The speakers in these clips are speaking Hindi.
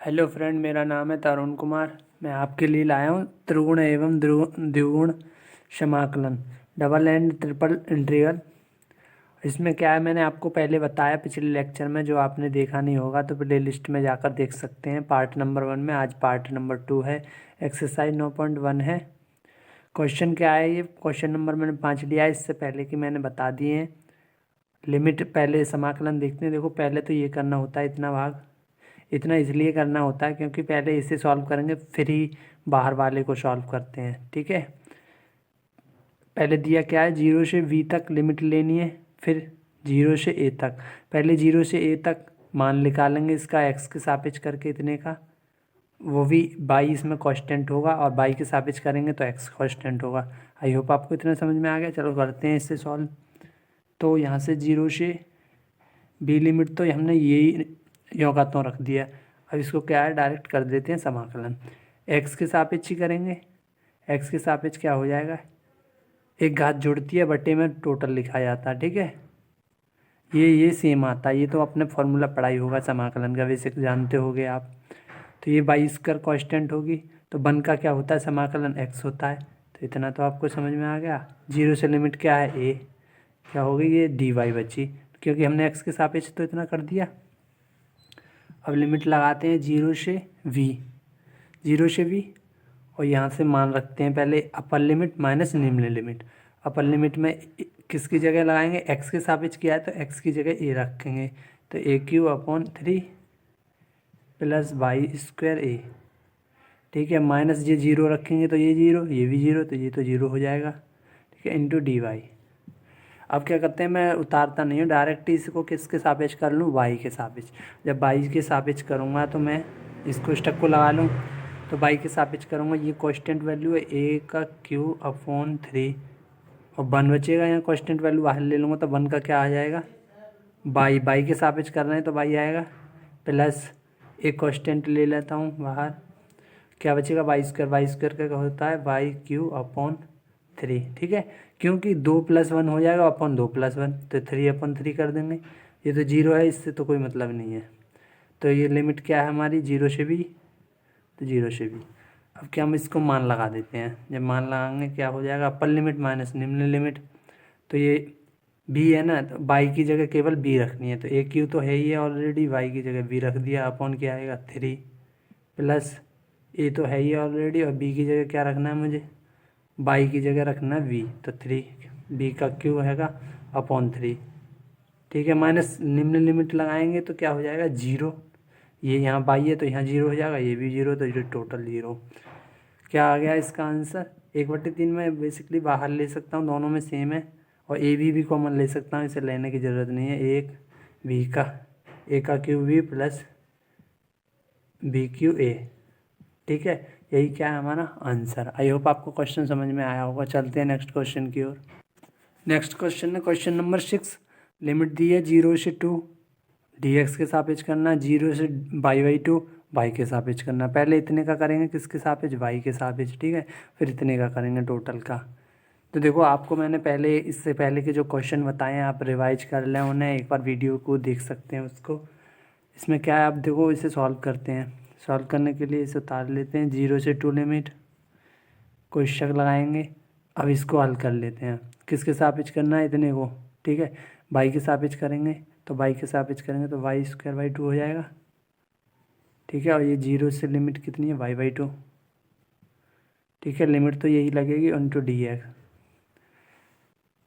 हेलो फ्रेंड, मेरा नाम है तरुण कुमार। मैं आपके लिए लाया हूँ त्रिगुण एवं द्विगुण समाकलन, डबल एंड ट्रिपल इंटीग्रल। इसमें क्या है, मैंने आपको पहले बताया पिछले लेक्चर में, जो आपने देखा नहीं होगा तो प्ले लिस्ट में जाकर देख सकते हैं। पार्ट नंबर 1 में, आज पार्ट नंबर 2 है। एक्सरसाइज 9.1 है। क्वेश्चन क्या है, ये क्वेश्चन नंबर मैंने 5 लिया है, इससे पहले कि मैंने बता दिए हैं। लिमिट पहले समाकलन देखते हैं। देखो, पहले तो ये करना होता है, इतना भाग। इतना इसलिए करना होता है क्योंकि पहले इसे सॉल्व करेंगे, फिर ही बाहर वाले को सॉल्व करते हैं। ठीक है, पहले दिया क्या है, 0 से v तक लिमिट लेनी है, फिर 0 से a तक। पहले 0 से a तक मान निकालेंगे इसका x के सापेक्ष करके इतने का, वो भी y इसमें कांस्टेंट होगा, और y के सापेक्ष करेंगे तो x कांस्टेंट होगा। आई होप आपको इतना समझ में आ गया। चलो करते हैं इससे सॉल्व। तो यहाँ से 0 से b लिमिट तो हमने यही यों का त्यों रख दिया। अब इसको क्या है, डायरेक्ट कर देते हैं समाकलन। x के सापेक्ष ही करेंगे। x के सापेक्ष क्या हो जाएगा, एक घात जुड़ती है, बटे में टोटल लिखा जाता है। ठीक है, ये सेम आता है। ये तो अपने फॉर्मूला पढ़ाई होगा समाकलन का, बेसिक जानते होगे आप। तो ये बाई स्क्वायर कांस्टेंट होगी, तो 1 का क्या होता है समाकलन, x होता है। तो इतना तो आपको समझ में आ गया। 0 से लिमिट क्या है, a, क्या होगी, ये dy बची, क्योंकि हमने x के सापेक्ष तो इतना कर दिया। अब लिमिट लगाते हैं 0 से v, 0 से v, और यहाँ से मान रखते हैं पहले अपर लिमिट माइनस निम्न लिमिट। अपर लिमिट में किसकी जगह लगाएंगे, x के सापेक्ष किया है तो x की जगह a रखेंगे। तो a³/3 plus Y square a। ठीक है, माइनस ये 0 रखेंगे तो ये 0, ये भी 0, तो ये तो 0 हो जाएगा। ठीक है, इंटू dy। अब क्या करते हैं, मैं उतारता नहीं हूँ, डायरेक्ट इसको किसके सापेक्ष कर लूँ, y के सापेक्ष। जब y के सापेक्ष करूँगा तो मैं इसको स्टक को लगा लूँ, तो y के सापेक्ष करूँगा। ये कांस्टेंट वैल्यू है a³/3, और 1 बचेगा। यहाँ कांस्टेंट वैल्यू बाहर ले लूँगा तो 1 का क्या आ जाएगा, y के सापेक्ष कर रहे हैं तो y आएगा, प्लस एक कांस्टेंट ले लेता हूँ बाहर, क्या बचेगा, y² का क्या होता है, y³/3। ठीक है, क्योंकि 2 + 1 हो जाएगा, अपन 2 + 1, तो 3/3 कर देंगे। ये तो 0 है, इससे तो कोई मतलब नहीं है। तो ये लिमिट क्या है हमारी, 0 से b, तो 0 से b। अब क्या, हम इसको मान लगा देते हैं। जब मान लगाएंगे क्या हो जाएगा, अपर लिमिट माइनस निम्न लिमिट। तो ये b है ना, तो y की जगह केवल b रखनी है। तो a³ तो है ही है ऑलरेडी, y की जगह b रख दिया, अपॉन क्या आएगा 3, प्लस a तो है ही ऑलरेडी, और b की जगह क्या रखना है मुझे, y की जगह रखना है v, तो 3 b³ हैगा अपॉन 3। ठीक है, माइनस निम्न लिमिट लगाएंगे तो क्या हो जाएगा, 0। ये यहाँ y है तो यहाँ 0 हो जाएगा, ये भी 0, तो ये टोटल 0। क्या आ गया इसका आंसर, 1/3 में बेसिकली बाहर ले सकता हूँ, दोनों में सेम है, और ए भी कॉमन ले सकता हूँ, इसे लेने की ज़रूरत नहीं है। एक b का a³ प्लस b³ ठीक है, यही क्या है हमारा आंसर। आई होप आपको क्वेश्चन समझ में आया होगा। चलते हैं नेक्स्ट क्वेश्चन की ओर। नेक्स्ट क्वेश्चन है क्वेश्चन नंबर 6। लिमिट दी है 0 से 2, dx के सापेक्ष करना, 0 से y/2 y के सापेक्ष करना। पहले इतने का करेंगे, किसके सापेक्ष, y के सापेक्ष। ठीक है, फिर इतने का करेंगे टोटल का। तो देखो, आपको मैंने पहले, इससे पहले के जो क्वेश्चन बताए हैं, आप रिवाइज कर लें उन्हें, एक बार वीडियो को देख सकते हैं उसको। इसमें क्या है, आप देखो, इसे सॉल्व करते हैं। सॉल्व करने के लिए इसे उतार लेते हैं, 0 से 2 लिमिट को स्टक लगाएंगे। अब इसको हल कर लेते हैं, किसके सापेक्ष करना है, इतने को। ठीक है, y के सापेक्ष करेंगे, तो y के सापेक्ष करेंगे तो y²/2 हो जाएगा। ठीक है, और ये 0 से लिमिट कितनी है, y/2। ठीक है, लिमिट तो यही लगेगी इंटू dx।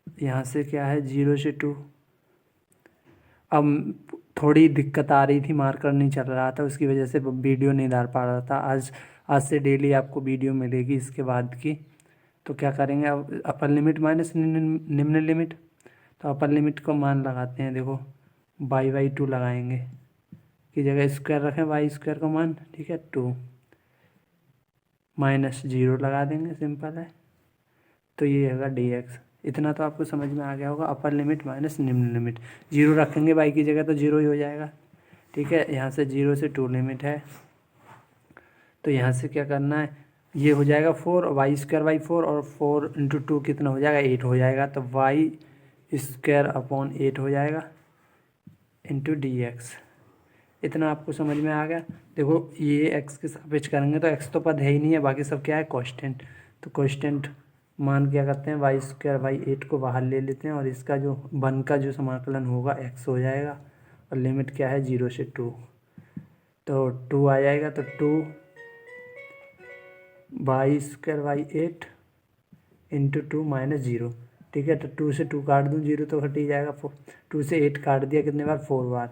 यहाँ से क्या है, 0 से 2। अब थोड़ी दिक्कत आ रही थी, मार्कर नहीं चल रहा था, उसकी वजह से वीडियो नहीं डाल पा रहा था। आज से डेली आपको वीडियो मिलेगी इसके बाद की। तो क्या करेंगे, अब अपर लिमिट माइनस निम्न लिमिट। तो अपर लिमिट को मान लगाते हैं, देखो y/2 लगाएंगे, की जगह स्क्वायर रखें y² का मान। ठीक है, 2 माइनस 0 लगा देंगे, सिंपल है। तो ये होगा dx। इतना तो आपको समझ में आ गया होगा, अपर लिमिट माइनस निम्न लिमिट। 0 रखेंगे y की जगह तो 0 ही हो जाएगा। ठीक है, यहाँ से 0 से 2 लिमिट है, तो यहाँ से क्या करना है, ये हो जाएगा 4, y²/4, और 4 × 2 कितना हो जाएगा, 8 हो जाएगा। तो y² अपॉन 8 हो जाएगा इंटू dx। इतना आपको समझ में आ गया। देखो ये एक्स के सापेक्ष करेंगे तो एक्स तो पद है ही नहीं है, बाकी सब क्या है कांस्टेंट। तो कांस्टेंट मान क्या करते हैं वाई स्क्वायर बाई 8 को बाहर ले लेते हैं और इसका जो 1 का जो समाकलन होगा एक्स हो जाएगा और लिमिट क्या है 0 से 2, तो 2 आ जाएगा। तो 2 Y square by 8 into 2 minus 0। ठीक है, तो 2 से 2 काट दूँ 0 तो घट ही जाएगा। 2 से 8 काट दिया कितने बार 4 बार,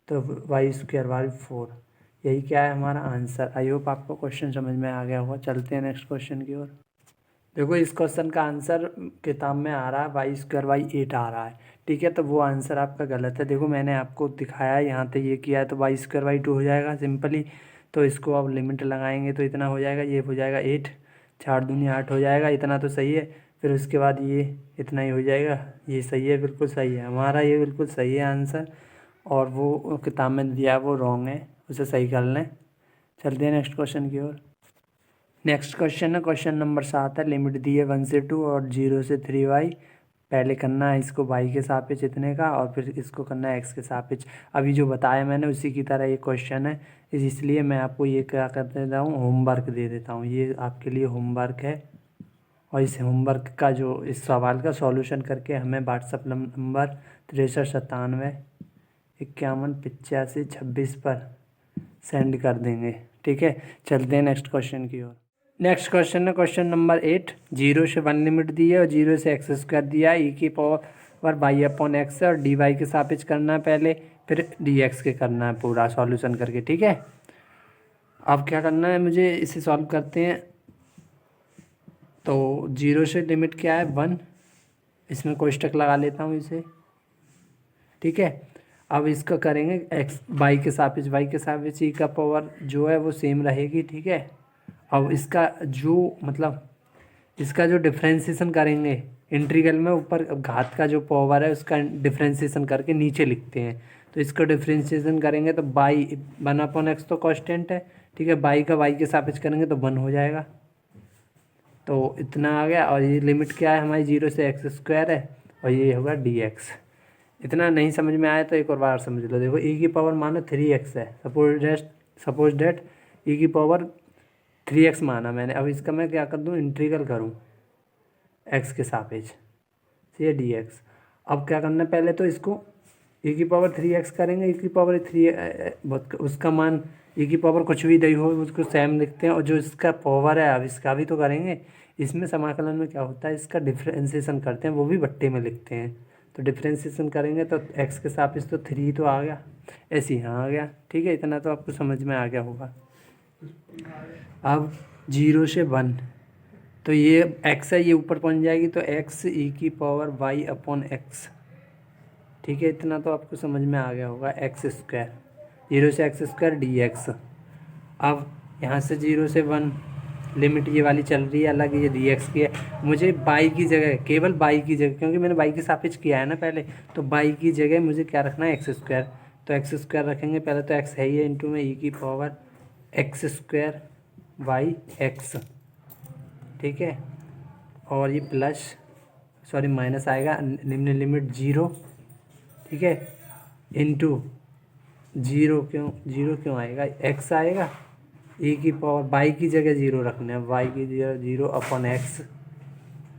तो वाई स्क्वायर बाई 4। यही क्या है हमारा आंसर। आई होप आपको क्वेश्चन समझ में आ गया होगा। चलते हैं नेक्स्ट क्वेश्चन की ओर। देखो इस क्वेश्चन का आंसर किताब में आ रहा है वाई स्क्वायर बाई 8 आ रहा है। ठीक है, तो वो आंसर आपका गलत है। देखो मैंने आपको दिखाया है यहाँ पे ये किया है, तो वाई स्क्वायर बाई 2 हो जाएगा सिंपली। तो इसको अब लिमिट लगाएंगे तो इतना हो जाएगा, ये हो जाएगा 8, 4 दूनी 8 हो जाएगा। इतना तो सही है। फिर उसके बाद ये इतना ही हो जाएगा। ये सही है, बिल्कुल सही है हमारा, ये बिल्कुल सही है आंसर। और वो किताब में दिया है वो रॉन्ग है, उसे सही कर लें। चलते हैं नेक्स्ट क्वेश्चन की ओर। नेक्स्ट क्वेश्चन है क्वेश्चन नंबर 7 है। लिमिट दी है 1 से 2 और 0 से 3y। पहले करना है इसको y के सापेक्ष इतने का और फिर इसको करना है x के सापेक्ष। अभी जो बताया मैंने उसी की तरह ये क्वेश्चन है, इसलिए मैं आपको ये क्या कर देता हूँ, होमवर्क दे देता हूँ। ये आपके लिए होमवर्क है और इस होमवर्क का जो इस सवाल का सॉल्यूशन करके हमें व्हाट्सअप नंबर 6397 51 85 26 पर सेंड कर देंगे। ठीक है, चलते हैं नेक्स्ट क्वेश्चन की ओर। नेक्स्ट क्वेश्चन है क्वेश्चन नंबर 8। 0 से 1 लिमिट दी है और 0 से एक्स स्क्वायर दिया है, ई की पावर बाई अपॉन एक्स है और डी वाई के सापेक्ष करना है पहले, फिर डी एक्स के करना है पूरा सॉल्यूशन करके। ठीक है, अब क्या करना है मुझे, इसे सॉल्व करते हैं। तो 0 से लिमिट क्या है 1, इसमें कोष्टक लगा लेता हूँ इसे। ठीक है, अब इसको करेंगे एक्स वाई के सापेक्ष ई का पावर जो है वो सेम रहेगी। ठीक है, अब इसका जो डिफ्रेंशिएशन करेंगे इंटीग्रल में, ऊपर घात का जो पावर है उसका डिफ्रेंशिएशन करके नीचे लिखते हैं। तो इसको डिफ्रेंशिएशन करेंगे तो बाई 1/x तो कांस्टेंट है। ठीक है, बाई का वाई के सापेक्ष करेंगे तो 1 हो जाएगा। तो इतना आ गया और ये लिमिट क्या है हमारी 0 से एक्स स्क्वायर है और ये होगा dx। इतना नहीं समझ में आया तो एक और बार समझ लो। देखो e की पावर मानो 3x है, सपोज डेट e की पावर 3x माना मैंने। अब इसका मैं क्या कर दूँ, इंटीग्रल करूँ x के सापेक्ष ये dx। अब क्या करना है, पहले तो इसको e की पावर 3x करेंगे, e की पावर 3 उसका मान e की पावर कुछ भी दी हो उसको सेम लिखते हैं और जो इसका पावर है अब इसका भी तो करेंगे। इसमें समाकलन में क्या होता है, इसका डिफ्रेंशिएशन करते हैं, वो भी बट्टे में लिखते हैं। तो डिफ्रेंशिएशन करेंगे तो x के सापेक्ष तो 3 तो आ गया, ऐसे यहाँ आ गया। ठीक है, इतना तो आपको समझ में आ गया होगा। अब 0 से 1 तो ये x है, ये ऊपर पहुँच जाएगी तो x e की पावर y अपॉन x। ठीक है, इतना तो आपको समझ में आ गया होगा। एक्स स्क्वायर 0 से एक्स स्क्वायर dx। अब यहाँ से 0 से 1 लिमिट ये वाली चल रही है अलग, ये dx की है। मुझे बाई की जगह, केवल बाई की जगह, क्योंकि मैंने बाई के सापेक्ष किया है ना पहले, तो बाई की जगह मुझे क्या रखना है, एक्स स्क्वायर। तो एक्स स्क्वायर रखेंगे, पहले तो एक्स है ही है, इंटू में ई की power x square by x. ठीक है, और ये माइनस आएगा, निम्न लिमिट 0। ठीक है, इंटू 0 क्यों आएगा, एक्स आएगा, ई की पावर बाई की जगह 0 रखना है, वाई की जगह 0 अपॉन एक्स।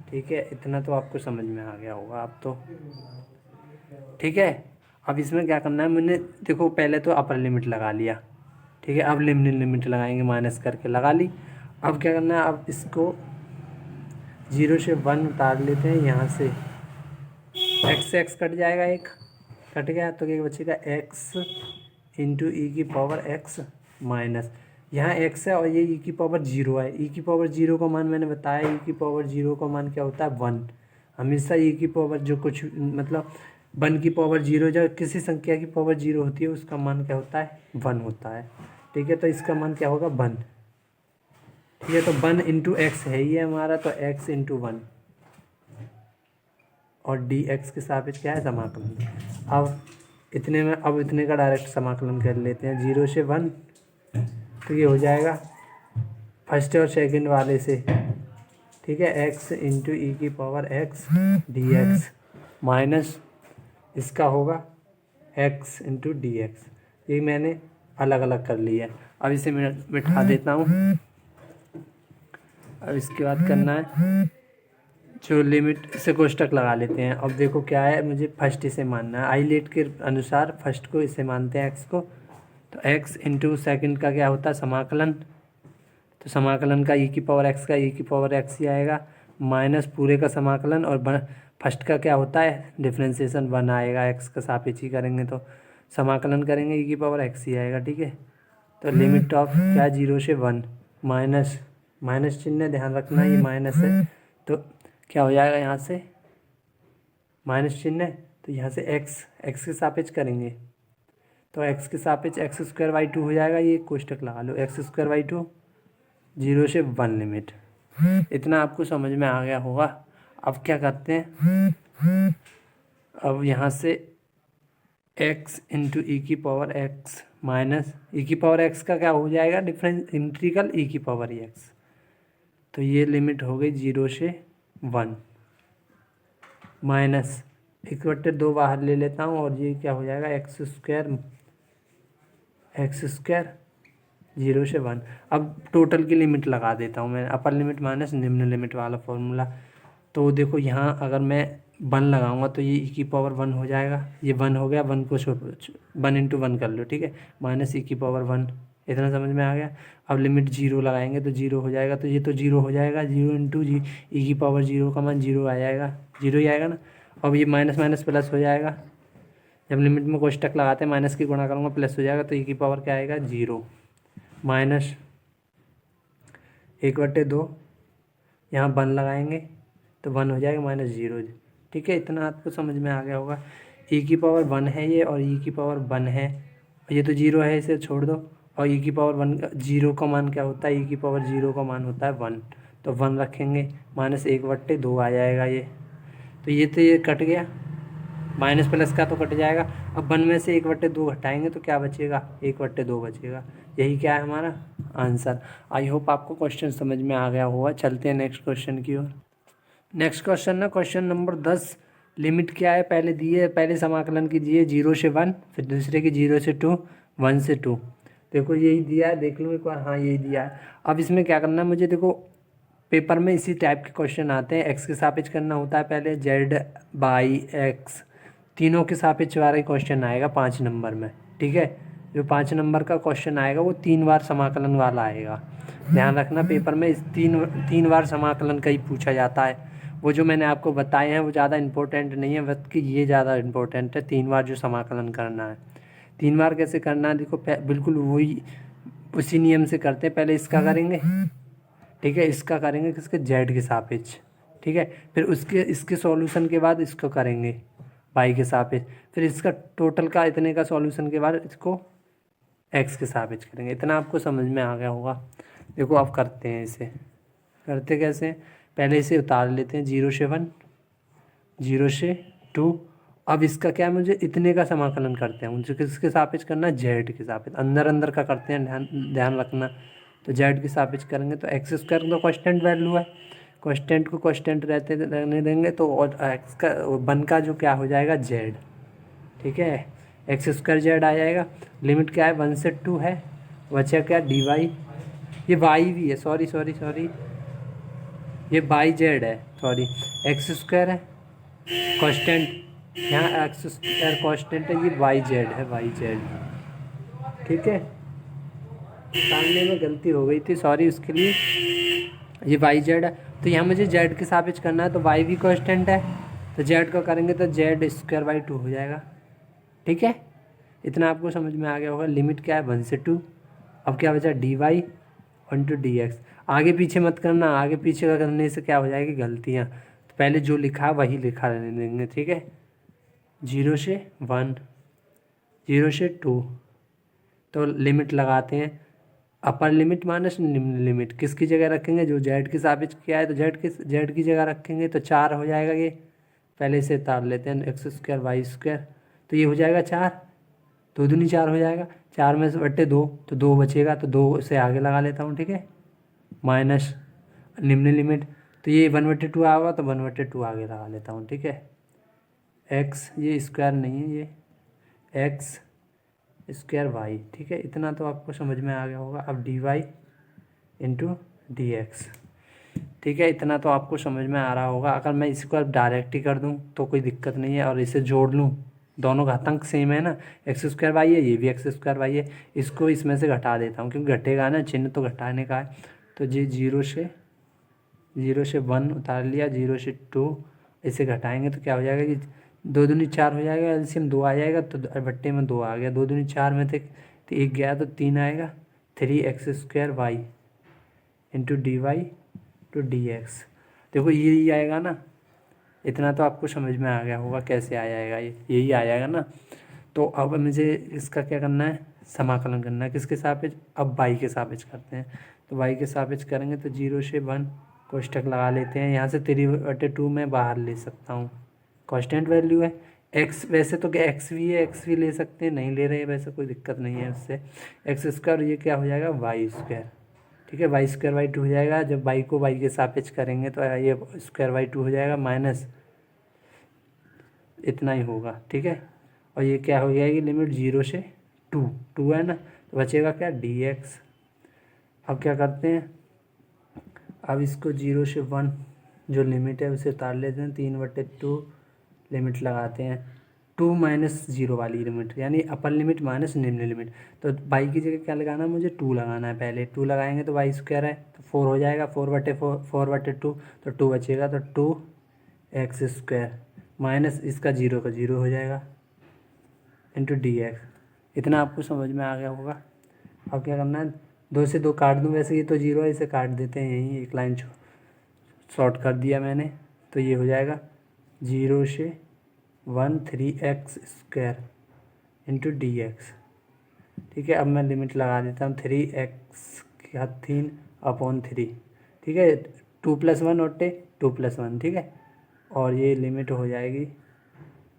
ठीक है, इतना तो आपको समझ में आ गया होगा अब तो। ठीक है, अब इसमें क्या करना है, मैंने देखो पहले तो अपर लिमिट लगा लिया। ठीक है, अब निम्न लिमिट लगाएंगे, माइनस करके लगा ली। अब क्या करना है, अब इसको 0 से 1 उतार लेते हैं यहाँ से, एक्स से एक्स कट जाएगा, एक कट गया तो क्या बचेगा, एक्स इंटू ई की पावर एक्स माइनस, यहाँ एक्स है और ये ई की पावर 0 है। ई की पावर 0 का मान मैंने बताया, ई की पावर 0 का मान क्या होता है 1। हमेशा ई की पावर जो कुछ 1 की पावर 0, जब किसी संख्या की पावर 0 होती है उसका मान क्या होता है, 1 होता है। ठीक है, तो इसका मान क्या होगा 1। ठीक है, तो 1 इंटू एक्स है ही है हमारा, तो एक्स इंटू 1 और डी एक्स के सापेक्ष क्या है, समाकलन। अब इतने का डायरेक्ट समाकलन कर लेते हैं, 0 से 1 तो ये हो जाएगा फर्स्ट और सेकंड वाले से। ठीक है, एक्स इंटू ई की power x D x minus इसका होगा एक्स इंटू डी एक्स। ये मैंने अलग अलग कर लिया है। अब इसे मैं बिठा देता हूँ। अब इसके बाद करना है जो लिमिट से कोष्टक लगा लेते हैं। अब देखो क्या है, मुझे फर्स्ट इसे मानना है। आइलेट के अनुसार फर्स्ट को इसे मानते हैं एक्स को, तो एक्स इंटू सेकेंड का क्या होता है समाकलन, तो समाकलन का ई की पावर एक्स का ई की पावर एक्स ही आएगा, माइनस पूरे का समाकलन, और फर्स्ट का क्या होता है डिफ्रेंसिएशन वन आएगा, एक्स का सापेक्ष ही करेंगे तो समाकलन करेंगे ई की पावर एक्स ही आएगा। ठीक है, तो लिमिट ऑफ क्या 0 से 1, माइनस माइनस चिन्ह ध्यान रखना ये माइनस है, तो क्या हो जाएगा यहाँ से माइनस चिन्ह है, तो यहाँ से एक्स के सापेक्ष करेंगे तो एक्स के सापेक्ष एक्स स्क्वायर बाई 2 हो जाएगा। ये कोष्टक लगा लो, एक्स स्क्वायर बाई 2 0 से 1 लिमिट। इतना आपको समझ में आ गया होगा। अब क्या करते हैं, अब यहाँ से x इंटू ई की पावर x माइनस ई की पावर x का क्या हो जाएगा डिफरेंस इंटीग्रल ई की पावर x, तो ये लिमिट हो गई 0 से 1 माइनस 1/2 बाहर ले लेता हूँ, और ये क्या हो जाएगा एक्स स्क्वायर 0 से 1। अब टोटल की लिमिट लगा देता हूँ मैं, अपर लिमिट माइनस निम्न लिमिट वाला फॉर्मूला। तो देखो यहाँ अगर मैं 1 लगाऊंगा तो ये ई की पावर 1 हो जाएगा, ये 1 हो गया, 1 को 1 इंटू 1 कर लो। ठीक है, माइनस ई की पावर 1, इतना समझ में आ गया। अब लिमिट 0 लगाएंगे तो 0 हो जाएगा, तो ये तो 0 हो जाएगा, 0 इंटू जी ई की पावर 0 का मान 0 आ जाएगा, 0 ही आएगा ना। अब ये माइनस माइनस प्लस हो जाएगा, जब लिमिट में कोष्टक लगाते हैं माइनस की गुणा करूँगा प्लस हो जाएगा, तो ई की पावर क्या आएगा 0 माइनस 1/2, यहाँ 1 लगाएंगे तो 1 हो जाएगा माइनस 0। ठीक है, इतना आपको समझ में आ गया होगा। ई की पावर 1 है ये, और ई की पावर 1 है, ये तो 0 है, इसे छोड़ दो। और ई की पावर 1 0 का मान क्या होता है, ई की पावर 0 का मान होता है 1, तो 1 रखेंगे, माइनस 1/2 आ जाएगा ये। तो ये कट गया, माइनस प्लस का तो कट जाएगा। अब 1 में से 1/2 घटाएंगे तो क्या बचेगा 1/2 बचेगा। यही क्या है हमारा आंसर। आई होप आपको क्वेश्चन समझ में आ गया होगा। चलते हैं नेक्स्ट क्वेश्चन की ओर। नेक्स्ट क्वेश्चन ना क्वेश्चन नंबर 10। लिमिट क्या है पहले दिए, पहले समाकलन कीजिए 0 से 1, फिर दूसरे की 0 से 2, 1 से 2। देखो यही दिया है, देख लो एक बार, हाँ यही दिया है। अब इसमें क्या करना है मुझे, देखो पेपर में इसी टाइप के क्वेश्चन आते हैं। एक्स के सापेक्ष करना होता है पहले, जेड बाई एक्स, तीनों के सापेक्ष वाला क्वेश्चन आएगा 5 नंबर में। ठीक है, जो 5 नंबर का क्वेश्चन आएगा वो 3 बार समाकलन वाला आएगा। ध्यान रखना पेपर में इस तीन बार समाकलन का ही पूछा जाता है। वो जो मैंने आपको बताए हैं वो ज़्यादा इंपॉर्टेंट नहीं है, बल्कि ये ज़्यादा इंपॉर्टेंट है, 3 बार जो समाकलन करना है। 3 बार कैसे करना है, देखो बिल्कुल वही उसी नियम से करते हैं। पहले इसका करेंगे, ठीक है, इसका करेंगे किसके जेड के सापेक्ष, ठीक है, फिर इसके सॉल्यूशन के बाद इसको करेंगे वाई के सापेक्ष, फिर इसका टोटल का इतने का सॉल्यूशन के बाद इसको एक्स के सापेक्ष करेंगे। इतना आपको समझ में आ गया होगा। देखो अब करते हैं, इसे करते कैसे, पहले इसे उतार लेते हैं 0 से 1, 0 से 2। अब इसका क्या है, मुझे इतने का समाकलन करते हैं, उनसे किसके सापेक्ष करना है, जेड के सापेक्ष, अंदर अंदर का करते हैं, ध्यान रखना। तो जेड के सापेक्ष करेंगे तो एक्स स्क्वायर तो कांस्टेंट वैल्यू है, कांस्टेंट को कांस्टेंट रहने देंगे, तो और एक्स का 1 का जो क्या हो जाएगा जेड। ठीक है, एक्स स्क्वायर जेड आ जाएगा। लिमिट क्या है 1 से 2 है, बचा क्या डी वाई, ये वाई भी है, सॉरी ये बाई जेड है, सॉरी एक्स स्क्वायर है कांस्टेंट, यहाँ एक्स स्क्वायर कांस्टेंट है, ये वाई जेड है, वाई जेड। ठीक है, सामने में गलती हो गई थी, सॉरी उसके लिए। ये वाई जेड है, तो यहाँ मुझे जेड के सापेक्ष करना है, तो वाई भी कांस्टेंट है, तो जेड का करेंगे तो जेड स्क्वायर बाई 2 हो जाएगा। ठीक है, इतना आपको समझ में आ गया होगा। लिमिट क्या है 1 से 2। अब क्या बचा D Y into D X. आगे पीछे मत करना, आगे पीछे का करने से क्या हो जाएगी गलतियाँ, तो पहले जो लिखा है वही लिखा रहने देंगे। ठीक है, 0 से 1, 0 से 2, तो लिमिट लगाते हैं, अपर लिमिट माइनस निम्न लिमिट किसकी जगह रखेंगे, जो जेड के सापेक्ष किया है तो जेड की जगह रखेंगे, तो 4 हो जाएगा। ये पहले इसे उतार लेते हैं, एक्स स्क्वायर वाई स्क्वायर, तो ये हो जाएगा 4, 2 दूनी 4 हो जाएगा, 4 में से बट्टे 2, तो 2 बचेगा, तो 2 से आगे लगा लेता हूँ। ठीक है, माइनस निम्न लिमिट, तो ये 1/2 आएगा, तो 1/2 आगे लगा लेता हूँ। ठीक है, एक्स ये स्क्वायर नहीं है, ये एक्स स्क्वायर वाई। ठीक है, इतना तो आपको समझ में आ गया होगा। अब D Y into D X. ठीक है, इतना तो आपको समझ में आ रहा होगा। अगर मैं इसको अब डायरेक्ट ही कर दूं तो कोई दिक्कत नहीं है, और इसे जोड़ लूं, दोनों घातांक सेम है ना, एक्स स्क्वायर वाई है, ये भी एक्स स्क्वायर वाई है, इसको इसमें से घटा देता हूँ क्योंकि घटेगा ना, चिन्ह तो घटाने का है। तो जी जीरो से 1 उतार लिया, 0 से 2, इसे घटाएंगे तो क्या हो जाएगा कि 2 दूनी 4 हो जाएगा, एलसीएम 2 आ जाएगा, तो बट्टे में 2 आ गया, 2 दूनी 4 में थे तो 1 गया तो 3 आएगा, 3x square Y into D Y to D X. देखो यही आएगा ना, इतना तो आपको समझ में आ गया होगा कैसे आ जाएगा, ये यही आ जाएगा ना। तो अब मुझे इसका क्या करना है, समाकलन करना है, किसके सापेक्ष, अब वाई के सापेक्ष करते हैं। तो वाई के सापेक्ष करेंगे तो 0 से 1 कोष्टक लगा लेते हैं, यहाँ से 3/2 में बाहर ले सकता हूँ, कांस्टेंट वैल्यू है। एक्स वैसे तो क्या एक्स भी है, एक्स भी ले सकते हैं, नहीं ले रहे हैं वैसे कोई दिक्कत नहीं है उससे। एक्स स्क्वायर ये क्या हो जाएगा वाई स्क्वायर। ठीक है, वाई स्क्वायर बाई 2 हो जाएगा, जब वाई को वाई के सापेक्ष करेंगे तो ये स्क्वायर बाई 2 हो जाएगा, माइनस इतना ही होगा। ठीक है, और ये क्या हो जाएगी लिमिट 0 से 2 है ना, तो बचेगा क्या डी एक्स। अब क्या करते हैं, अब इसको 0 से 1 जो लिमिट है उसे उतार लेते हैं, 3/2 लिमिट लगाते हैं, 2 माइनस 0 वाली लिमिट, यानी अपर लिमिट माइनस निम्न लिमिट। तो वाई की जगह क्या लगाना है, मुझे 2 लगाना है, पहले 2 लगाएंगे तो वाई स्क्वायर है तो 4 हो जाएगा, 4/2 तो 2 बचेगा, तो 2x स्क्वायर माइनस इसका 0 का 0 हो जाएगा इंटू डी एक्स। इतना आपको समझ में आ गया होगा। अब क्या करना है, 2 से 2 काट दूँ, वैसे ये तो 0 है, इसे काट देते हैं, यहीं एक लाइन शॉर्ट कर दिया मैंने, तो ये हो जाएगा 0 से 1 3x square into D X. ठीक है, अब मैं लिमिट लगा देता हूँ, 3x का 3/3। ठीक है, 2+1 और 2+1। ठीक है, और ये लिमिट हो जाएगी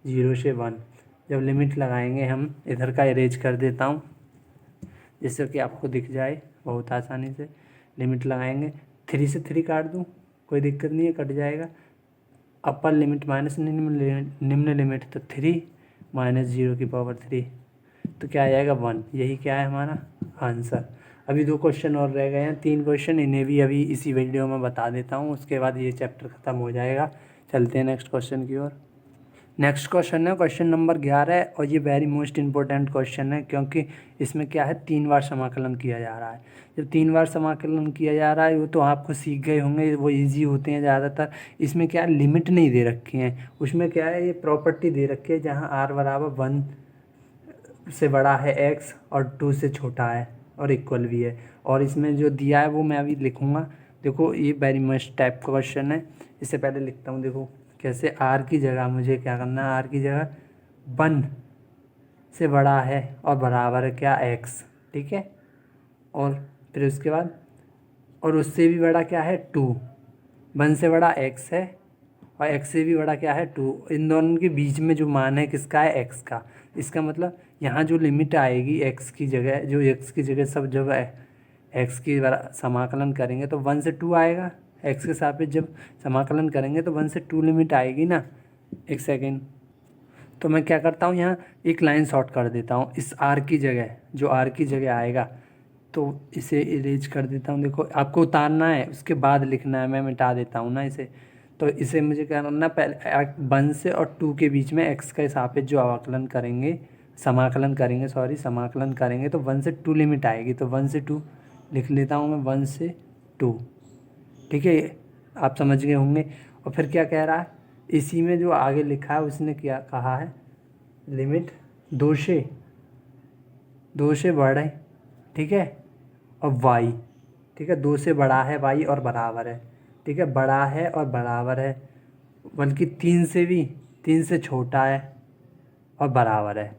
0 से 1। जब लिमिट लगाएंगे हम, इधर का इरेज कर देता हूँ जिससे कि आपको दिख जाए बहुत आसानी से। लिमिट लगाएंगे, 3 से 3 काट दूँ, कोई दिक्कत नहीं है, कट जाएगा। अपर लिमिट माइनस निम्न लिमिट, तो 3 माइनस 0 की पावर 3, तो क्या आ जाएगा 1। यही क्या है हमारा आंसर। अभी 2 क्वेश्चन और रह गए हैं, 3 क्वेश्चन, इन्हें भी अभी इसी वीडियो में बता देता हूँ, उसके बाद ये चैप्टर ख़त्म हो जाएगा। चलते हैं नेक्स्ट क्वेश्चन की ओर। नेक्स्ट क्वेश्चन है क्वेश्चन नंबर 11, और ये वेरी मोस्ट इंपॉर्टेंट क्वेश्चन है क्योंकि इसमें क्या है 3 बार समाकलन किया जा रहा है। जब 3 बार समाकलन किया जा रहा है, वो तो आपको सीख गए होंगे, वो इजी होते हैं ज़्यादातर। इसमें क्या है, लिमिट नहीं दे रखी हैं, उसमें क्या है ये प्रॉपर्टी दे रखी है, जहाँ r बराबर 1 से बड़ा है x और 2 से छोटा है और इक्वल भी है। और इसमें जो दिया है वो मैं अभी लिखूँगा। देखो ये वेरी मस्ट टाइप का क्वेश्चन है, इससे पहले लिखता हूँ। देखो कैसे, r की जगह मुझे क्या करना है, r की जगह 1 से बड़ा है और बराबर है क्या x। ठीक है, और फिर उसके बाद, और उससे भी बड़ा क्या है 2, 1 से बड़ा x है और x से भी बड़ा क्या है 2। इन दोनों के बीच में जो मान है किसका है, x का। इसका मतलब यहाँ जो लिमिट आएगी x की जगह, जो x की जगह सब जगह x की समाकलन करेंगे तो 1 से 2 आएगा। x के सापेक्ष जब समाकलन करेंगे तो 1 से 2 लिमिट आएगी ना। एक सेकेंड, तो मैं क्या करता हूँ, यहाँ एक लाइन शॉर्ट कर देता हूँ, इस r की जगह, जो r की जगह आएगा तो इसे इरेज कर देता हूँ। देखो आपको उतारना है, उसके बाद लिखना है, मैं मिटा देता हूँ ना इसे। तो इसे मुझे क्या करना, पहले 1 से और 2 के बीच में x के सापेक्ष जो अवकलन करेंगे, समाकलन करेंगे, समाकलन करेंगे तो 1 से 2 लिमिट आएगी, तो 1 से 2 लिख लेता हूँ मैं, 1 से 2। ठीक है, आप समझ गए होंगे। और फिर क्या कह रहा है, इसी में जो आगे लिखा है उसने क्या कहा है, लिमिट 2 से बढ़े। ठीक है, और y, ठीक है, 2 से बड़ा है y और बराबर है। ठीक है, बड़ा है और बराबर है, बल्कि 3 से छोटा है और बराबर है,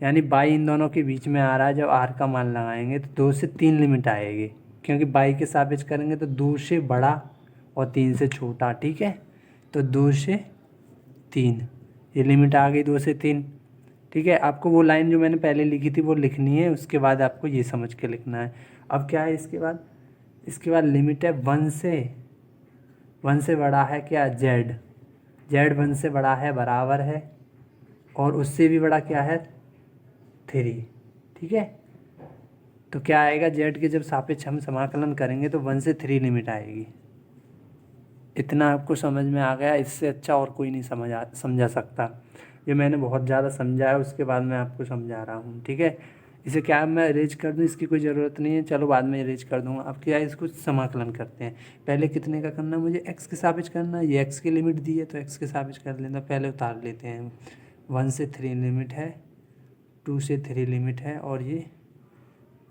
यानी y इन दोनों के बीच में आ रहा है। जब r का मान लगाएंगे तो 2 से 3 लिमिट आएगी, क्योंकि y के सापेक्ष करेंगे तो 2 से बड़ा और 3 से छोटा। ठीक है, तो 2 से 3 ये लिमिट आ गई, 2 से 3। ठीक है, आपको वो लाइन जो मैंने पहले लिखी थी वो लिखनी है, उसके बाद आपको ये समझ के लिखना है। अब क्या है इसके बाद लिमिट है 1 से बड़ा है क्या, z 1 से बड़ा है, बराबर है, और उससे भी बड़ा क्या है 3। ठीक है। तो क्या आएगा, जेड के जब सापेक्ष हम समाकलन करेंगे तो 1 से 3 लिमिट आएगी। इतना आपको समझ में आ गया, इससे अच्छा और कोई नहीं समझा सकता। ये मैंने बहुत ज़्यादा समझाया, उसके बाद मैं आपको समझा रहा हूँ, ठीक है। इसे क्या मैं इरेज कर दूँ, इसकी कोई ज़रूरत नहीं है, चलो बाद में इरेज कर दूँगा। अब क्या है, इसको समाकलन करते हैं। पहले कितने का करना, मुझे एक्स के सापेक्ष करना है। ये एक्स की लिमिट दी है तो एक्स के सापेक्ष कर लेना। पहले उतार लेते हैं। 1 से 3 लिमिट है, 2 से 3 लिमिट है, और ये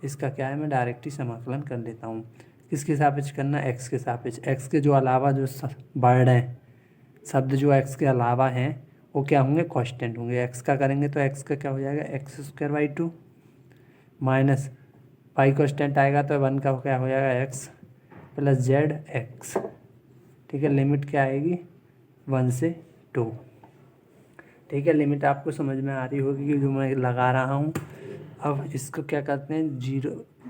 इसका क्या है, मैं डायरेक्ट ही समाकलन कर लेता हूँ। किसके सापेक्ष करना, एक्स के सापेक्ष। एक्स के जो अलावा जो वर्ड हैं, शब्द जो एक्स के अलावा हैं, वो क्या होंगे, कांस्टेंट होंगे। एक्स का करेंगे तो एक्स का क्या हो जाएगा, x²/2 माइनस वाई कांस्टेंट आएगा तो 1 का क्या हो जाएगा, एक्स प्लस जेड एक्स। ठीक है, लिमिट क्या आएगी, 1 से 2। ठीक है, लिमिट आपको समझ में आ रही होगी कि जो मैं लगा रहा हूँ। अब इसको क्या करते हैं,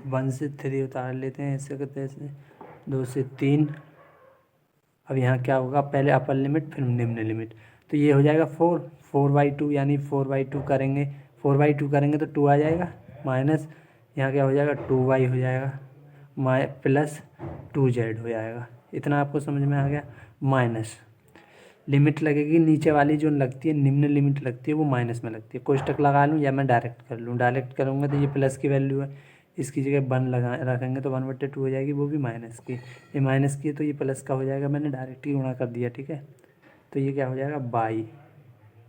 1 से 3 उतार लेते हैं, ऐसे करते हैं, ऐसे 2 से 3। अब यहाँ क्या होगा, पहले अपर लिमिट फिर निम्न लिमिट। तो ये हो जाएगा 4/2, यानी 4/2 करेंगे। 4/2 करेंगे तो 2 आ जाएगा, माइनस यहाँ क्या हो जाएगा, 2y हो जाएगा, प्लस 2z हो जाएगा। इतना आपको समझ में आ गया। माइनस लिमिट लगेगी, नीचे वाली जो लगती है निम्न लिमिट लगती है वो माइनस में लगती है। कोष्टक लगा लूँ या मैं डायरेक्ट कर लूँ, डायरेक्ट करूँगा तो ये प्लस की वैल्यू है, इसकी जगह 1 लगा रखेंगे तो 1/2 हो जाएगी, वो भी माइनस की। ये माइनस की है तो ये प्लस का हो जाएगा, मैंने डायरेक्ट ही गुणा कर दिया। ठीक है, तो ये क्या हो जाएगा, बाई।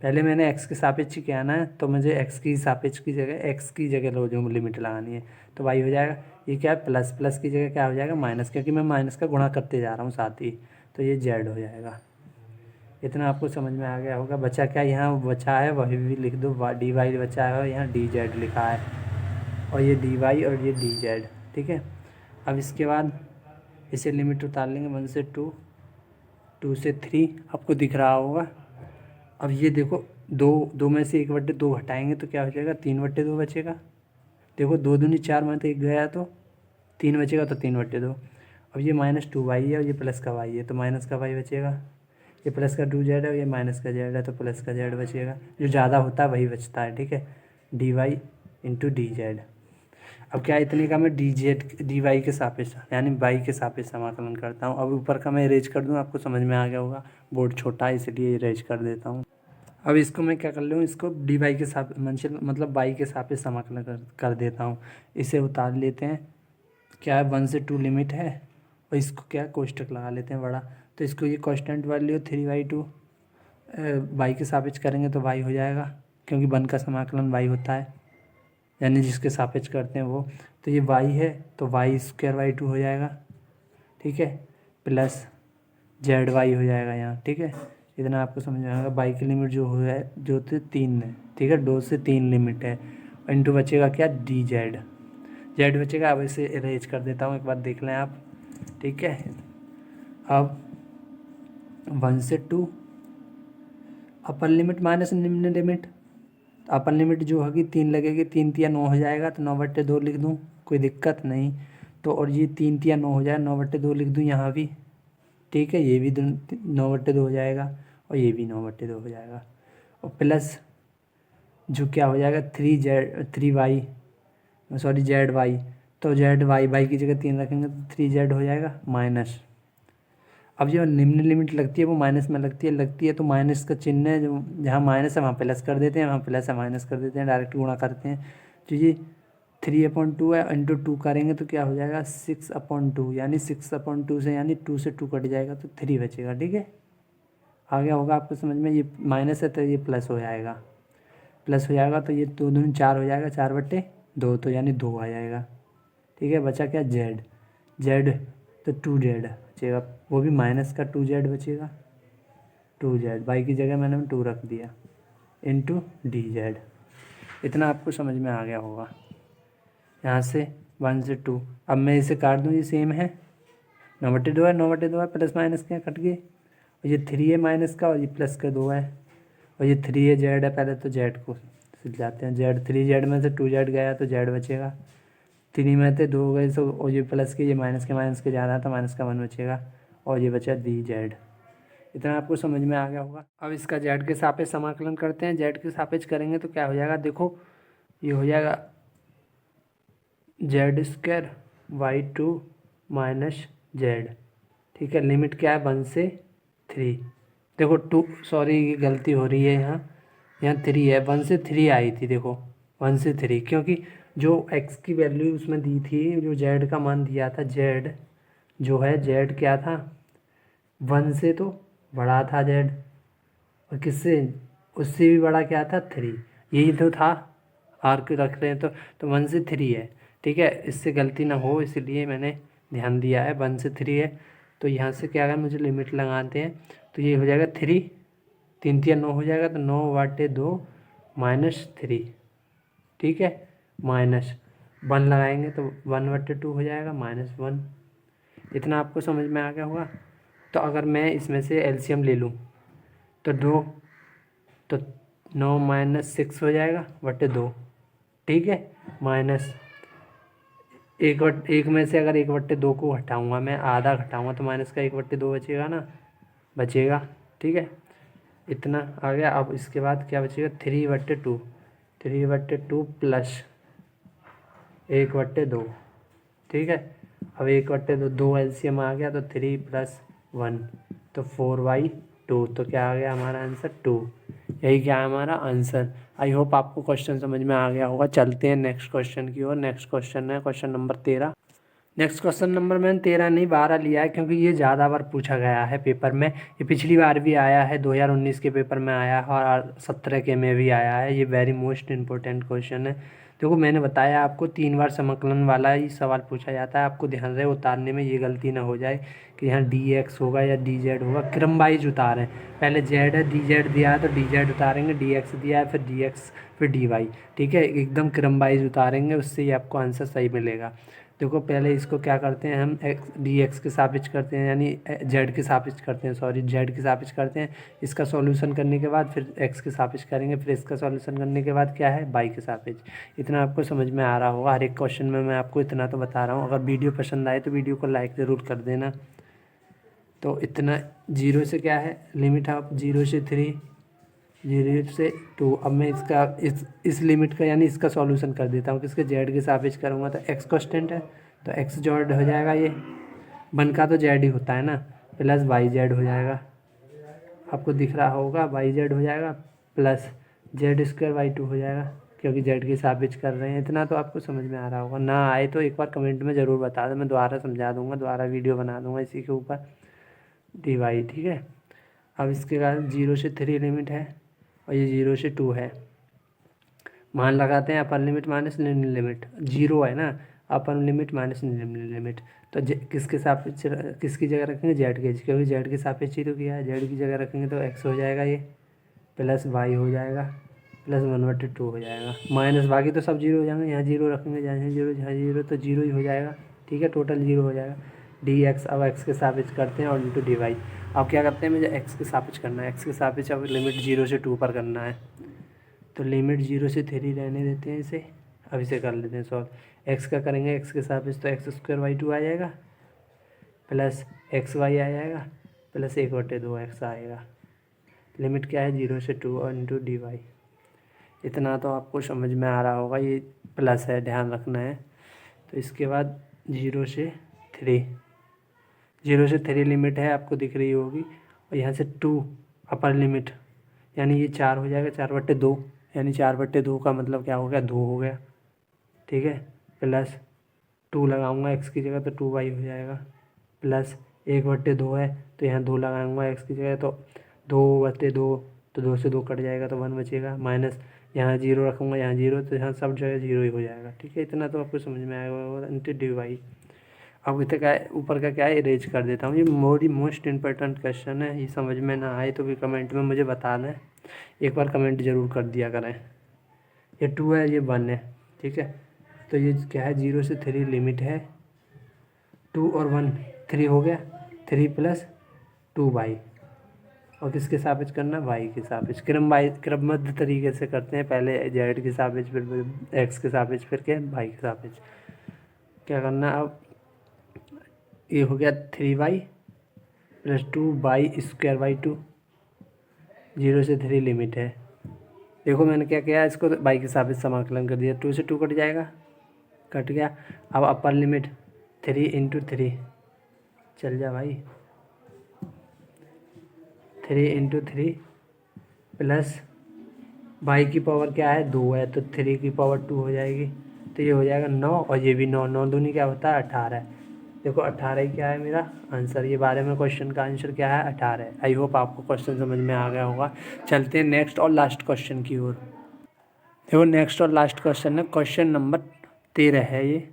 पहले मैंने एक्स के सापेक्ष क्या आना है, तो मुझे एक्स की सापेक्ष की जगह एक्स की जगह लो जो लिमिट लगानी है, तो वाई हो जाएगा। ये क्या है, प्लस, प्लस की जगह क्या हो जाएगा, माइनस, क्योंकि मैं माइनस का गुणा करते जा रहा हूँ साथ ही, तो ये जेड हो जाएगा। इतना आपको समझ में आ गया होगा। बचा क्या, यहाँ बचा है वही भी लिख दो, डी वाई बचा है और यहाँ डी जेड लिखा है, और ये डी वाई और ये डी जेड। ठीक है, अब इसके बाद इसे लिमिट उतार लेंगे, 1 से 2, 2 से 3 आपको दिख रहा होगा। अब ये देखो, दो में से 1/2 हटाएंगे तो क्या हो जाएगा, 3/2 बचेगा। देखो 2 दूनी 4 में तो 1 गया तो 3 बचेगा, तो 3/2। अब ये -2y है और ये प्लस का y है, तो माइनस का y बचेगा। ये प्लस का 2z है और ये माइनस का z है, तो प्लस का z बचेगा। जो ज़्यादा होता है वही बचता है। ठीक है, dy इंटू डी जेड। अब क्या, इतने का मैं डी वाई के सापेक्ष यानी वाई के सापेक्ष समाकलन करता हूँ। अब ऊपर का मैं इरेज कर दूँ, आपको समझ में आ गया होगा। बोर्ड छोटा है इसलिए इरेज कर देता हूँ। अब इसको मैं क्या कर लूँ, इसको डी वाई के सापेक्ष मतलब वाई के सापेक्ष समाकलन कर देता हूँ। इसे उतार लेते हैं, क्या है, 1 से 2 लिमिट है, और इसको क्या कोष्टक लगा लेते हैं बड़ा। तो इसको ये कांस्टेंट वैल्यू 3/2 वाई के सापेक्ष करेंगे तो वाई हो जाएगा, क्योंकि 1 का समाकलन वाई होता है, यानी जिसके सापेक्ष करते हैं वो। तो ये वाई है तो y²/2 हो जाएगा। ठीक है, प्लस ZY हो जाएगा यहाँ। ठीक है, इतना आपको समझ में आएगा। बाई की लिमिट जो है जो थे 3 है। ठीक है, 2 से 3 लिमिट है, इंटू बचेगा क्या, डी जेड बचेगा। अब इसे इरेज कर देता हूँ, एक बार देख लें आप। ठीक है, अब 1 से 2 अपर लिमिट माइनस निम्न लिमिट। अपर लिमिट जो होगी 3 लगेगी, 3 तिया 9 हो जाएगा, तो 9/2 लिख दूँ, कोई दिक्कत नहीं। तो और ये 3 तिया 9 हो जाए, 9/2 लिख दूँ यहाँ भी। ठीक है, ये भी 9/2 हो जाएगा, और ये भी 9/2 हो जाएगा, और प्लस जो क्या हो जाएगा, 3y सॉरी ZY। तो ZY की जगह 3 रखेंगे तो 3z हो जाएगा, माइनस। अब जो निम्न लिमिट लगती है वो माइनस में लगती है तो माइनस का चिन्ह है, जो जहाँ माइनस है वहाँ प्लस कर देते हैं, वहाँ प्लस है माइनस कर देते हैं, डायरेक्ट गुणा करते हैं। तो ये 3/2 है, इंटू 2 करेंगे तो क्या हो जाएगा, 6/2, यानी 6/2 से, यानी 2 से 2 कट जाएगा तो 3 बचेगा। ठीक है, आ गया होगा आपको समझ में। ये माइनस है तो ये प्लस हो जाएगा, तो ये 2 दूनी 4 हो जाएगा, 4/2, तो यानी 2 आ जाएगा। ठीक है, बचा क्या, जेड तो 2z बचेगा, वो भी माइनस का 2z बचेगा। 2z वाई की जगह मैंने 2 रख दिया, इंटू डी जेड। इतना आपको समझ में आ गया होगा। यहाँ से 1 से 2, अब मैं इसे काट दूँ, ये सेम है, 9/2 है, 9/2 है, प्लस माइनस क्या कट गए, और ये 3 है माइनस का, और ये प्लस का 2 है, और ये 3 है, जेड है, पहले तो जेड को सीख जाते हैं। जेड 3z में से 2z गया तो जेड बचेगा, 3 में थे 2 गए तो, और ये प्लस के, ये माइनस के ज़्यादा था, माइनस का 1 बचेगा, और ये बचा डी जेड। इतना आपको समझ में आ गया होगा। अब इसका जेड के सापेक्ष समाकलन करते हैं। जेड के सापेक्ष करेंगे तो क्या हो जाएगा, देखो ये हो जाएगा Z square Y to minus Z. ठीक है, लिमिट क्या है 1 से 3। देखो 2, सॉरी ये गलती हो रही है, यहाँ 3 है, 1 से 3 आई थी। देखो 1 से 3, क्योंकि जो x की वैल्यू उसमें दी थी, जो z का मान दिया था, z जो है z क्या था 1 से तो बड़ा था z, और किससे, उससे भी बड़ा क्या था 3। यही तो था, आर्क रख रहे हैं तो 1 से 3 है। ठीक है, इससे गलती ना हो इसलिए मैंने ध्यान दिया है, 1 से 3 है। तो यहाँ से क्या है, मुझे लिमिट लगाते हैं, तो ये हो जाएगा 3, 3 3 9 हो जाएगा, तो 9/2 माइनस 3। ठीक है, माइनस 1 लगाएंगे तो 1/2 हो जाएगा, -1। इतना आपको समझ में आ गया होगा। तो अगर मैं इसमें से एलसीएम ले लूँ तो 2, तो 9 - 6 हो जाएगा बटे 2। ठीक है, माइनस एक में से अगर 1/2 को घटाऊँगा, मैं आधा घटाऊँगा तो माइनस का 1/2 बचेगा ना, बचेगा। ठीक है, इतना आ गया। अब इसके बाद क्या बचेगा, 3/2, 3/2 प्लस 1/2। ठीक है, अब 1/2 2 एलसीएम आ गया, तो 3 + 1 तो 4/2। तो क्या आ गया हमारा आंसर 2। यही क्या है हमारा आंसर। आई होप आपको क्वेश्चन समझ में आ गया होगा। चलते हैं नेक्स्ट क्वेश्चन की ओर। नेक्स्ट क्वेश्चन है question number 13। Next question number मैंने 13 नहीं 12 लिया है, क्योंकि ये ज़्यादा बार पूछा गया है पेपर में। ये पिछली बार भी आया है, 2019 के पेपर में आया है, और 17 के में भी आया है। ये वेरी मोस्ट इम्पोर्टेंट क्वेश्चन है। देखो मैंने बताया आपको 3 बार समाकलन वाला ही सवाल पूछा जाता है। आपको ध्यान रहे उतारने में, ये गलती ना हो जाए कि यहाँ dx होगा या dz होगा। क्रम वाइज उतारें, पहले z है, dz दिया है तो dz उतारेंगे, dx दिया है फिर dx फिर dy। ठीक है, एकदम क्रम वाइज उतारेंगे, उससे ही आपको आंसर सही मिलेगा। देखो पहले इसको क्या करते हैं हम, dx के सापेक्ष करते हैं, यानी z के सापेक्ष करते हैं, सॉरी z के सापेक्ष करते हैं। इसका सॉल्यूशन करने के बाद फिर x के सापेक्ष करेंगे, फिर इसका सॉल्यूशन करने के बाद क्या है y के सापेक्ष। इतना आपको समझ में आ रहा होगा। हर एक क्वेश्चन में मैं आपको इतना तो बता रहा हूँ। अगर वीडियो पसंद आए तो वीडियो को लाइक ज़रूर कर देना। तो इतना, 0 से क्या है लिमिट, आप 0 से 3, 0 से 2। अब मैं इसका इस लिमिट का यानी इसका सॉल्यूशन कर देता हूँ। किसके, जेड के सापेक्ष करूँगा तो एक्स कांस्टेंट है, तो एक्स जेड हो जाएगा। ये 1 का तो जेड ही होता है ना, प्लस वाई जेड हो जाएगा। आपको दिख रहा होगा, वाई जेड हो जाएगा प्लस Z² y2 हो जाएगा, क्योंकि जेड के सापेक्ष कर रहे हैं। इतना तो आपको समझ में आ रहा होगा। ना आए तो एक बार कमेंट में ज़रूर बता दो, मैं दोबारा समझा दूँगा, दोबारा वीडियो बना दूँगा इसी के ऊपर dy। ठीक है, अब इसके बाद 0 से 3 लिमिट है, और ये 0 से 2 है। मान लगाते हैं, अपर लिमिट माइनस निम्न लिमिट, 0 है ना, अपर लिमिट माइनस निम्न लिमिट। तो किसके सापेक्ष, किसकी जगह रखेंगे, जेड के, क्योंकि जेड के सापेक्ष ही तो किया है। जेड की जगह रखेंगे तो एक्स हो जाएगा, ये प्लस वाई हो जाएगा, प्लस 1/2 हो जाएगा, माइनस बाकी तो सब 0 हो जाएंगे। यहाँ 0 रखेंगे, जहाँ 0 जहाँ 0, तो 0 ही हो जाएगा। ठीक है, टोटल 0 हो जाएगा। dx अब x के सापेक्ष करते हैं, और इंटू dy। अब क्या करते हैं, मुझे x के सापेक्ष करना है, x के सापेक्ष अब लिमिट 0 से 2 पर करना है। तो लिमिट 0 से 3 रहने देते हैं इसे। अब इसे कर लेते हैं सॉल्व। एक्स का करेंगे x के सापेक्ष, तो x² y2 आ जाएगा, प्लस xy आ जाएगा, प्लस 1/2x आएगा। लिमिट क्या है, 0 से 2 और इंटू dy। इतना तो आपको समझ में आ रहा होगा, ये प्लस है, ध्यान रखना है। तो इसके बाद 0 से 3, 0 से 3 लिमिट है, आपको दिख रही होगी, और यहाँ से 2 अपर लिमिट, यानी ये 4 हो जाएगा, 4/2, यानी 4/2 का मतलब क्या हो गया, 2 हो गया। ठीक है, प्लस 2 लगाऊंगा x की जगह तो 2y हो जाएगा, प्लस 1/2 है तो यहाँ 2 लगाऊंगा x की जगह तो 2/2, तो 2 से 2 कट जाएगा तो 1 बचेगा, माइनस यहाँ 0 रखूँगा, यहाँ 0, तो यहाँ सब जगह 0 ही हो जाएगा। ठीक है, इतना तो आपको समझ में आएगा। और इंटू dy। अब इतना क्या है, ऊपर का क्या है, इरेज कर देता हूँ। ये मोस्ट इम्पोर्टेंट क्वेश्चन है, ये समझ में ना आए तो भी कमेंट में मुझे बताना है, एक बार कमेंट ज़रूर कर दिया करें। ये 2 है, ये 1 है। ठीक है, तो ये क्या है, 0 से 3 लिमिट है, 2 और 1 3 हो गया, 3 + 2y, और किसके सापेक्ष करना, y के सापेक्ष। क्रमबद्ध तरीके से करते हैं, पहले z के सापेक्ष, फिर x के सापेक्ष, फिर क्या y के सापेक्ष। क्या करना, अब ये हो गया 3y + 2y² y2, 0 से 3 लिमिट है। देखो मैंने क्या किया, इसको तो y के सापेक्ष समाकलन कर दिया, 2 से 2 कट जाएगा, कट गया। अब अपर लिमिट 3 × 3, चल जा भाई, 3 × 3 प्लस y की पावर क्या है 2 है, तो 3 की पावर 2 हो जाएगी, तो ये हो जाएगा 9, और ये भी 9, 9 दूनी क्या होता है 18। देखो 18 ही क्या है मेरा आंसर, ये बारे में क्वेश्चन का आंसर क्या है 18 है। आई होप आपको क्वेश्चन समझ में आ गया होगा। चलते हैं नेक्स्ट और लास्ट क्वेश्चन की ओर। देखो नेक्स्ट और लास्ट क्वेश्चन है, क्वेश्चन नंबर 13 है ये,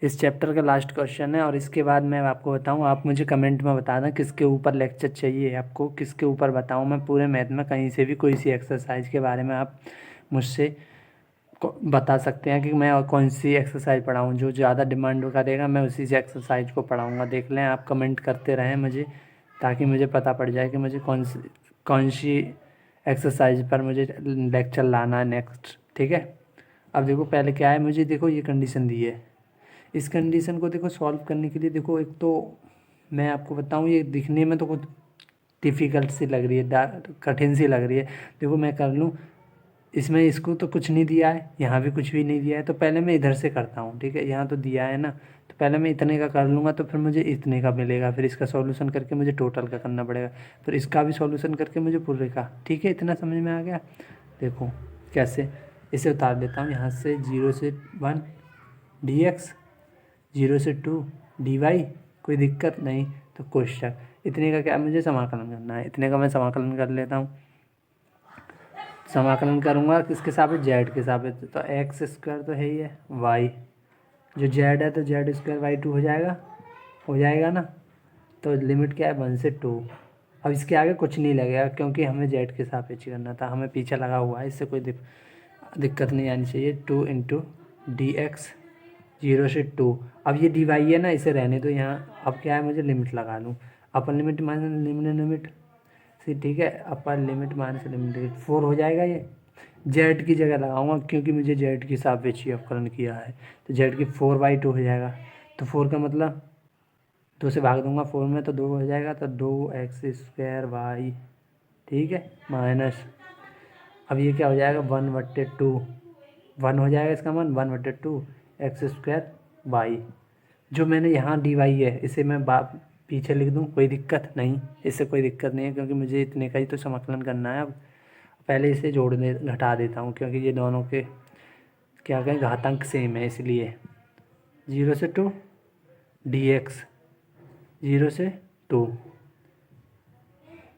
इस चैप्टर का लास्ट क्वेश्चन है। और इसके बाद मैं आपको बताऊं, आप मुझे कमेंट में बता दें किसके ऊपर लेक्चर चाहिए आपको, किसके ऊपर बताऊं मैं पूरे मैथ में, कहीं से भी कोई सी एक्सरसाइज के बारे में आप मुझसे बता सकते हैं कि मैं और कौन सी एक्सरसाइज पढ़ाऊं। जो ज़्यादा डिमांड करेगा मैं उसी से एक्सरसाइज को पढ़ाऊंगा। देख लें, आप कमेंट करते रहें मुझे, ताकि मुझे पता पड़ जाए कि मुझे कौन सी एक्सरसाइज पर मुझे लेक्चर लाना है नेक्स्ट। ठीक है, अब देखो पहले क्या है, मुझे देखो ये कंडीशन दी है, इस कंडीशन को देखो सॉल्व करने के लिए देखो, एक तो मैं आपको बताऊं ये दिखने में तो कुछ डिफ़िकल्ट सी लग रही है, कठिन सी लग रही है। देखो मैं कर लूँ, इसमें इसको तो कुछ नहीं दिया है, यहाँ भी कुछ भी नहीं दिया है, तो पहले मैं इधर से करता हूँ। ठीक है, यहाँ तो दिया है ना, तो पहले मैं इतने का कर लूँगा, तो फिर मुझे इतने का मिलेगा, फिर इसका सॉल्यूशन करके मुझे टोटल का करना पड़ेगा, फिर इसका भी सॉल्यूशन करके मुझे पूरे का। ठीक है, इतना समझ में आ गया। देखो कैसे, इसे उतार देता हूँ यहाँ से, 0 से 1 dx, 0 से 2 dy, कोई दिक्कत नहीं। तो क्वेश्चन इतने का क्या मुझे समाकलन करना है, इतने का मैं समाकलन कर लेता हूँ। समाकलन करूँगा किसके सापेक्ष, जेड के सापेक्ष, तो एक्स स्क्वायर तो है ही है, वाई जो जेड है, तो जेड स्क्वायर बाई 2 हो जाएगा ना। तो लिमिट क्या है 1 से 2। अब इसके आगे कुछ नहीं लगेगा, क्योंकि हमें जेड के सापेक्ष करना था, हमें पीछे लगा हुआ है, इससे कोई दिक्कत नहीं आनी चाहिए। 2 × dx, 0 से 2। अब ये dy है ना, इसे रहने दो यहाँ। अब क्या है, मुझे लिमिट लगा लूँ, अपर लिमिट माइनस लिमिट से। ठीक है, अपर लिमिट माइनस लिमिट 4 हो जाएगा। ये जेड की जगह लगाऊंगा, क्योंकि मुझे जेड की सापेक्ष अवकलन किया है, तो जेड की 4/2 हो जाएगा। तो 4 का मतलब 2 से भाग दूंगा 4 में, तो 2 हो जाएगा, तो 2x² y। ठीक है, माइनस, अब ये क्या हो जाएगा 1/2, 1 हो जाएगा इसका मान, 1/2 x² y। जो मैंने यहाँ dy है, इसे मैं पीछे लिख दूँ, कोई दिक्कत नहीं, इससे कोई दिक्कत नहीं है, क्योंकि मुझे इतने का ही तो समाकलन करना है। अब पहले इसे घटा देता हूँ, क्योंकि ये दोनों के क्या कहें घातांक सेम है, इसलिए 0 से 2 dx, 0 से 2,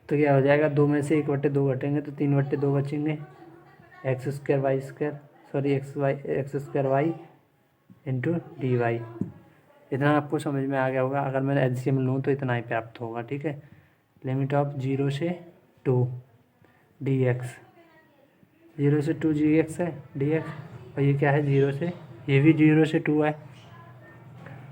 तो क्या हो जाएगा, 2 में से 1/2 घटेंगे, तो 3/2 बचेंगे, x² इंटू dy। इतना आपको समझ में आ गया होगा। अगर मैं एलसीएम लूँ तो इतना ही प्राप्त होगा। ठीक है, लिमिट ऑफ 0 से 2 dx, 0 से 2 dx है dx, और ये क्या है 0 से, ये भी 0 से 2 है।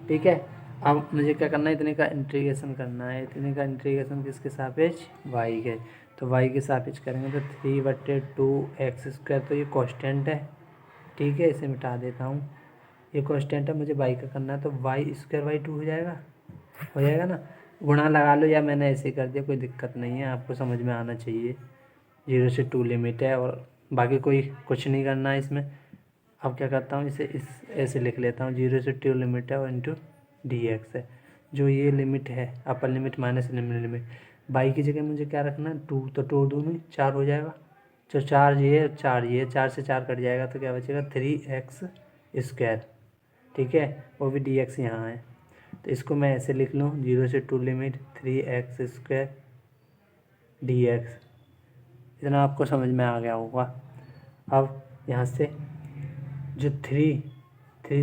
ठीक है, अब मुझे क्या करना है, इतने का इंटीग्रेशन करना है। इतने का इंटीग्रेशन किसके सापेक्ष, y के, तो y के सापेक्ष करेंगे तो 3/2 x², तो ये कांस्टेंट है। ठीक है, इसे मिटा देता हूँ, ये कांस्टेंट है, मुझे y का करना है, तो y²/2 हो जाएगा ना। गुणा लगा लो, या मैंने ऐसे कर दिया, कोई दिक्कत नहीं है, आपको समझ में आना चाहिए। 0 से 2 लिमिट है, और बाकी कोई कुछ नहीं करना है इसमें। अब क्या करता हूँ, इसे ऐसे लिख लेता हूँ, 0 से 2 लिमिट है और इंटू dx है, जो ये लिमिट है upper limit minus limit. By की जगह मुझे क्या रखना है 2, तो 2 2 में 4 हो जाएगा, जो 4 ये 4 ये 4 से 4 कट जाएगा, तो क्या बचेगा 3x²। ठीक है, वो भी dx यहाँ है, तो इसको मैं ऐसे लिख लूँ, 0 से 2 लिमिट 3x² dx। इतना आपको समझ में आ गया होगा। अब यहाँ से जो 3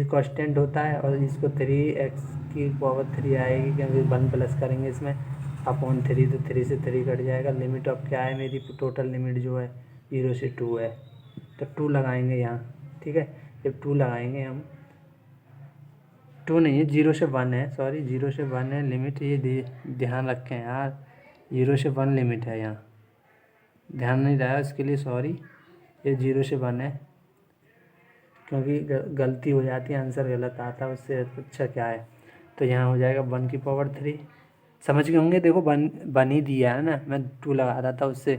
कांस्टेंट होता है, और इसको 3x³ आएगी, क्योंकि 1 प्लस करेंगे इसमें अपॉन 3, तो 3 से 3 कट जाएगा। लिमिट ऑफ क्या है मेरी, टोटल लिमिट जो है 0 से 2 है, तो 2 लगाएंगे यहाँ। ठीक है, जब 2 लगाएंगे हम, 2 नहीं है 0 से 1 है, सॉरी 0 से 1 है लिमिट, ये ध्यान रखें यार, 0 से 1 लिमिट है, यहाँ ध्यान नहीं रहा इसके लिए सॉरी। ये 0 से 1 है, क्योंकि गलती हो जाती है, आंसर गलत आता है, उससे अच्छा क्या है। तो यहाँ हो जाएगा 1/3, समझ गए होंगे। देखो 1 ही दिया है ना, मैं 2 लगा रहा था, उससे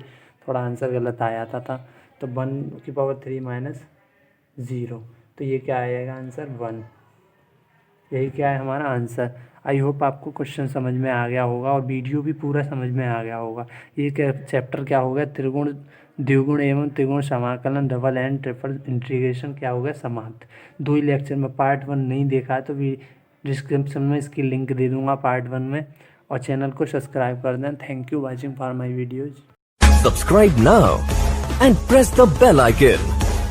थोड़ा आंसर गलत आ जाता था। तो 1/3 माइनस 0, तो ये क्या आएगा आंसर 1। यही क्या है हमारा आंसर। आई होप आपको क्वेश्चन समझ में आ गया होगा और वीडियो भी पूरा समझ में आ गया होगा। ये क्या चैप्टर क्या हो गया, त्रिगुण द्विगुण एवं त्रिगुण समाकलन डबल एंड ट्रिपल इंटीग्रेशन क्या हो गया समाप्त। 2 ही लेक्चर में, पार्ट 1 नहीं देखा है तो भी डिस्क्रिप्शन में इसकी लिंक दे दूंगा पार्ट 1 में, और चैनल को सब्सक्राइब कर दें। Thank you watching for my videos. Subscribe now and press the bell icon.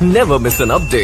Never miss an update.